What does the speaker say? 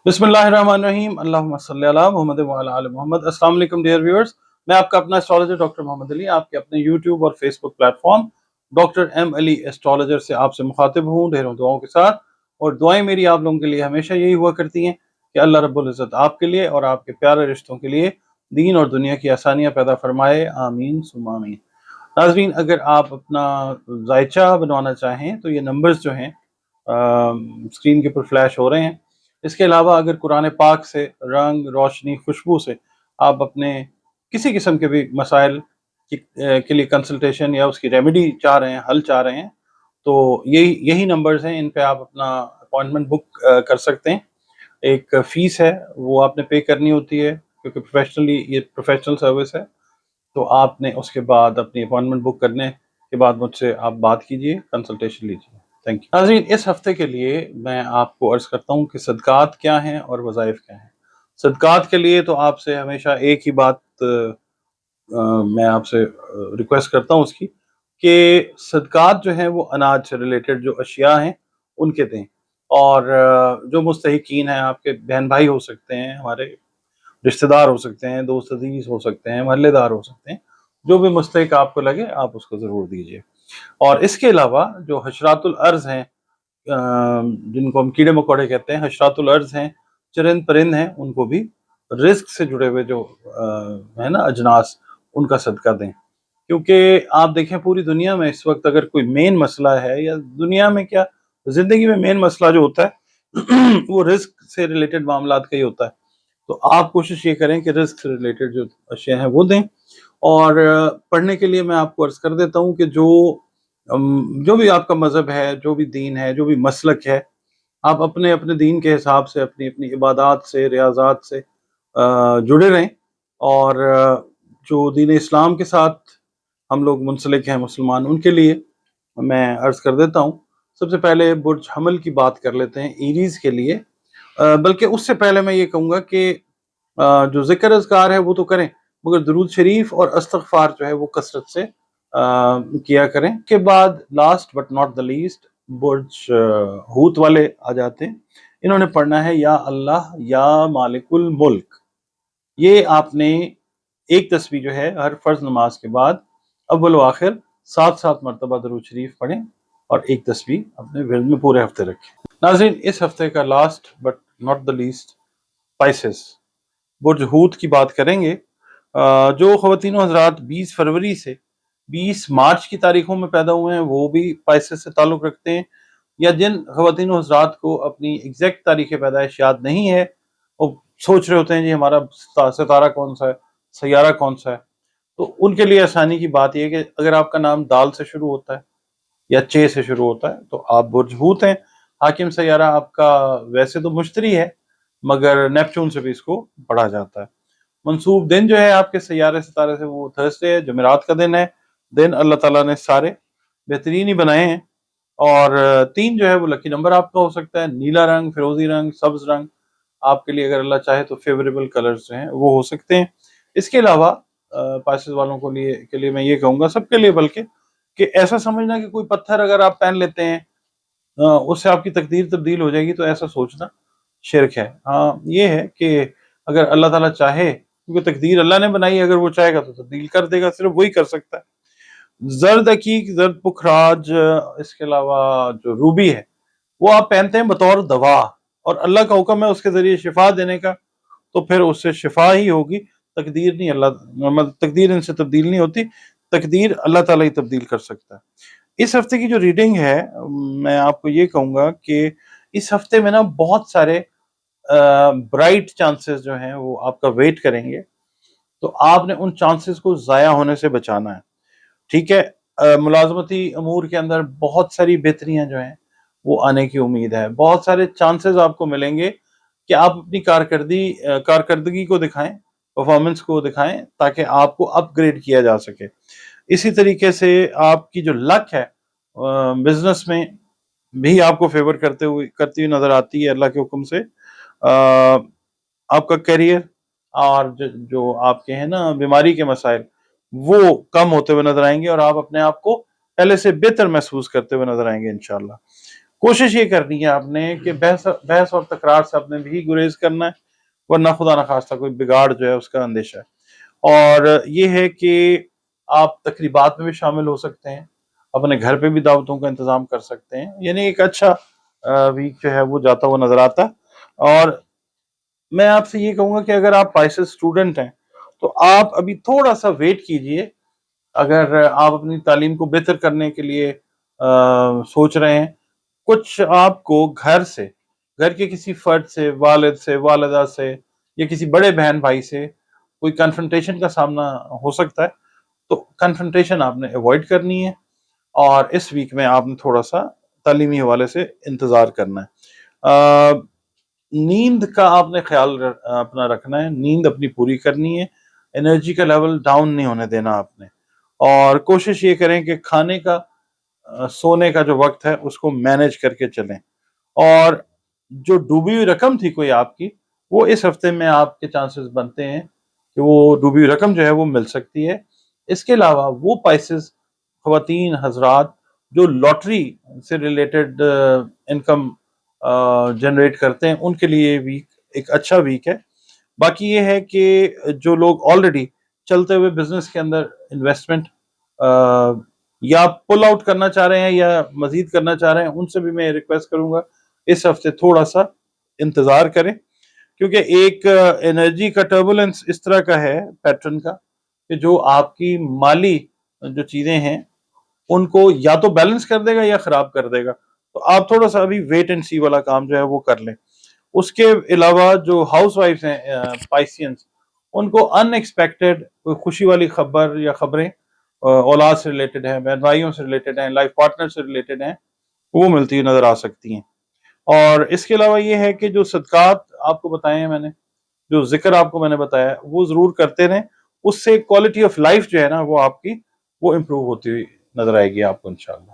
बिस्मिल्लाहिर्रहमानिर्रहीम अल्लाहुम्मा सल्ली अला मुहम्मद व अला आलि मोहम्मद। अस्सलाम वालेकुम डियर व्यूअर्स, मैं आपका अपना एस्ट्रोलॉजर डॉक्टर मोहम्मद अली आपके अपने यूट्यूब और Facebook platform doctor M Ali astrologer से आपसे मुखातिब हूँ ढेरों दुआओं के साथ। और दुआएं मेरी आप लोगों के लिए हमेशा यही हुआ करती हैं कि अल्लाह रब्बुल इज़्ज़त आपके लिए और आपके प्यारे रिश्तों के लिए दीन और दुनिया की आसानियाँ पैदा फरमाए, आमीन सुम्मा आमीन। नाज़रीन, अगर आप अपना जायचा बनवाना चाहें तो ये नंबर्स जो हैं स्क्रीन के ऊपर फ्लैश हो रहे हैं। इसके अलावा अगर कुरान पाक से रंग, रोशनी, खुशबू से आप अपने किसी किस्म के भी मसाइल के लिए कंसल्टेशन या उसकी रेमेडी चाह रहे हैं, हल चाह रहे हैं, तो यही यही नंबर्स हैं। इन पे आप अपना अपॉइंटमेंट बुक कर सकते हैं। एक फ़ीस है, वो आपने पे करनी होती है क्योंकि ये प्रोफेशनल सर्विस है। तो आपने उसके बाद अपनी अपॉइंटमेंट बुक करने के बाद मुझसे आप बात कीजिए, कंसल्टेशन लीजिए। Thank you. नाज़रीन, इस हफ्ते के लिए मैं आपको अर्ज़ करता हूँ कि सदक़ात क्या हैं और वज़ाइफ क्या हैं। सदक़ात के लिए तो आपसे हमेशा एक ही बात मैं आपसे रिक्वेस्ट करता हूँ उसकी कि सदक़ात जो हैं वो अनाज से रिलेटेड जो अशिया हैं उनके दें। और जो मुस्तहिक़ीन हैं, आपके बहन भाई हो सकते हैं, हमारे रिश्तेदार हो सकते हैं, दोस्त अजीज हो सकते हैं, महल्लेदार हो सकते हैं, जो भी मुस्तहिक आपको लगे आप उसको ज़रूर दीजिए। और इसके अलावा जो हशरातुल अर्ज़ हैं, जिनको हम कीड़े मकोड़े कहते हैं, हशरातुल अर्ज़ हैं, चरिंद परिंद हैं, उनको भी रिस्क से जुड़े हुए जो है ना अजनास, उनका सदका दें। क्योंकि आप देखें पूरी दुनिया में इस वक्त अगर कोई मेन मसला है, या दुनिया में क्या ज़िंदगी में मेन मसला जो होता है वो रिस्क से रिलेटेड मामलात का ही होता है। तो आप कोशिश ये करें कि रिस्क से रिलेटेड जो अशिया हैं वो दें। और पढ़ने के लिए मैं आपको अर्ज़ कर देता हूँ कि जो भी आपका मज़हब है, जो भी दीन है, जो भी मसलक है, आप अपने अपने दीन के हिसाब से अपनी अपनी इबादात से, रियाज़ात से जुड़े रहें। और जो दीन इस्लाम के साथ हम लोग मुंसलिक हैं मुसलमान, उनके लिए मैं अर्ज़ कर देता हूँ। सबसे पहले बुर्ज हमल की बात कर लेते हैं ईरीज़ के लिए। बल्कि उससे पहले मैं ये कहूँगा कि जो ज़िक्र अज़कार है वो तो करें, मगर दुरूद शरीफ और इस्तिग़फ़ार जो है वो कसरत से किया करें। के बाद last but not the least बुर्ज हूत वाले आ जाते हैं। इन्होंने पढ़ना है या अल्लाह या मालिकुल मुल्क। ये आपने एक तस्बीह जो है हर फ़र्ज़ नमाज के बाद अव्वल व आखिर 7-7 मरतबा दुरूद शरीफ पढ़ें और एक तस्बीह अपने विर्द में पूरे हफ्ते रखें। नाज़रीन, इस हफ्ते का last but not the least spices बुर्ज हूत की बात करेंगे। जो ख़वातीन हज़रात 20 फरवरी से 20 मार्च की तारीखों में पैदा हुए हैं वो भी स्पाइसेस से ताल्लुक़ रखते हैं, या जिन ख़वातीन हज़रात को अपनी एग्जैक्ट तारीख़ पैदाइश याद नहीं है, वो सोच रहे होते हैं जी हमारा सितारा कौन सा है, सैयारा कौन सा है, तो उनके लिए आसानी की बात यह है कि अगर आपका नाम दाल से शुरू होता है या चे से शुरू होता है तो आप बुर्ज हूत हैं। हाकिम सैयारा आपका वैसे तो मुश्तरी है, मगर नेपच्यून से भी इसको पढ़ा जाता है। मंसूब दिन जो है आपके सैयारे सितारे से वो थर्सडे है, जुमेरात का दिन है। दिन अल्लाह ताला ने सारे बेहतरीन ही बनाए हैं। और 3 जो है वो लकी नंबर आपका हो सकता है। नीला रंग, फिरोजी रंग, सब्ज रंग आपके लिए अगर अल्लाह चाहे तो फेवरेबल कलर्स जो हैं वो हो सकते हैं। इसके अलावा पासिस वालों के लिए मैं ये कहूँगा, सबके लिए बल्कि, कि ऐसा समझना कि कोई पत्थर अगर आप पहन लेते हैं उससे आपकी तकदीर तब्दील हो जाएगी, तो ऐसा सोचना शिर्क है। हाँ, ये है कि अगर अल्लाह ताला चाहे, क्योंकि तकदीर अल्लाह ने बनाई है, अगर वो चाहेगा तो तब्दील कर देगा, सिर्फ वही कर सकता है। ज़र्द अकीक, ज़र्द पुखराज, इसके अलावा जो रूबी है वो आप पहनते हैं बतौर दवा, और अल्लाह का हुक्म है उसके ज़रिए शिफा देने का, तो फिर उससे शिफा ही होगी। तकदीर नहीं, अल्लाह मतलब तकदीर इनसे तब्दील नहीं होती, तकदीर अल्लाह ताला ही तब्दील कर सकता है। इस हफ्ते की जो रीडिंग है, मैं आपको ये कहूँगा कि इस हफ्ते में ना बहुत सारे ब्राइट चांसेस जो हैं वो आपका वेट करेंगे, तो आपने उन चांसेस को ज़ाया होने से बचाना है। ठीक है, मुलाजमती अमूर के अंदर बहुत सारी बेहतरियाँ जो हैं वो आने की उम्मीद है। बहुत सारे चांसेस आपको मिलेंगे कि आप अपनी कारकर्दगी को दिखाएं, परफॉर्मेंस को दिखाएं, ताकि आपको अपग्रेड किया जा सके। इसी तरीके से आपकी जो लक है बिजनेस में भी आपको फेवर करती हुई नजर आती है अल्लाह के हुक्म से। आपका करियर और जो आपके हैं ना बीमारी के मसाइल, वो कम होते हुए नजर आएंगे और आप अपने आप को पहले से बेहतर महसूस करते हुए नजर आएंगे इंशाल्लाह। कोशिश ये करनी है आपने कि बहस बहस और तकरार से आपने भी गुरेज करना है, वरना खुदा न खास्ता कोई बिगाड़ जो है उसका अंदेशा है। और ये है कि आप तकरीबात में भी शामिल हो सकते हैं, अपने घर पे भी दावतों का इंतज़ाम कर सकते हैं, यानी एक अच्छा वीक जो है वो जाता हुआ नज़र आता है। और मैं आपसे ये कहूँगा कि अगर आप पाइसेस स्टूडेंट हैं, तो आप अभी थोड़ा-सा वेट कीजिए। अगर आप अपनी तालीम को बेहतर करने के लिए सोच रहे हैं, कुछ आपको घर के किसी फर्द से, वालिद से, वालिदा से या किसी बड़े बहन-भाई से कोई कन्फ्रंटेशन का सामना हो सकता है, तो कन्फ्रंटेशन आपने अवॉइड करनी है और इस वीक में आपने थोड़ा-सा तालीमी हवाले से इंतज़ार करना है। अ, नींद का आपने ख्याल अपना रखना है, नींद अपनी पूरी करनी है, एनर्जी का लेवल डाउन नहीं होने देना आपने। और कोशिश ये करें कि खाने का सोने का जो वक्त है उसको मैनेज करके चलें। और जो डूबी हुई रकम थी कोई आपकी, वो इस हफ्ते में आपके चांसेस बनते हैं कि वो डूबी हुई रकम जो है वो मिल सकती है। इसके अलावा वो पाइसेस, ख़वातीन हज़रात जो लॉटरी से रिलेटेड इनकम जनरेट करते हैं, उनके लिए वीक एक अच्छा वीक है। बाकी ये है कि जो लोग ऑलरेडी चलते हुए बिजनेस के अंदर इन्वेस्टमेंट या पुल आउट करना चाह रहे हैं या मजीद करना चाह रहे हैं, उनसे भी मैं रिक्वेस्ट करूंगा इस हफ्ते थोड़ा सा इंतजार करें, क्योंकि एक एनर्जी का टर्बुलेंस इस तरह का है पैटर्न का कि जो आपकी माली जो चीजें हैं उनको या तो बैलेंस कर देगा या खराब कर देगा। तो आप थोड़ा सा अभी वेट एंड सी वाला काम जो है वो कर लें। उसके अलावा जो हाउस वाइफ्स हैं पाइसियंस, उनको अनएक्सपेक्टेड कोई खुशी वाली खबर या खबरें औलाद से रिलेटेड हैं, बहन भाइयों से रिलेटेड हैं, लाइफ पार्टनर से रिलेटेड हैं, वो मिलती हुई नजर आ सकती हैं। और इसके अलावा ये है कि जो सदकात आपको बताए हैं मैंने, जो जिक्र आपको मैंने बताया है, वो जरूर करते रहें। उससे क्वालिटी ऑफ लाइफ जो है ना वो आपकी वो इम्प्रूव होती हुई नजर आएगी आपको इंशाल्लाह।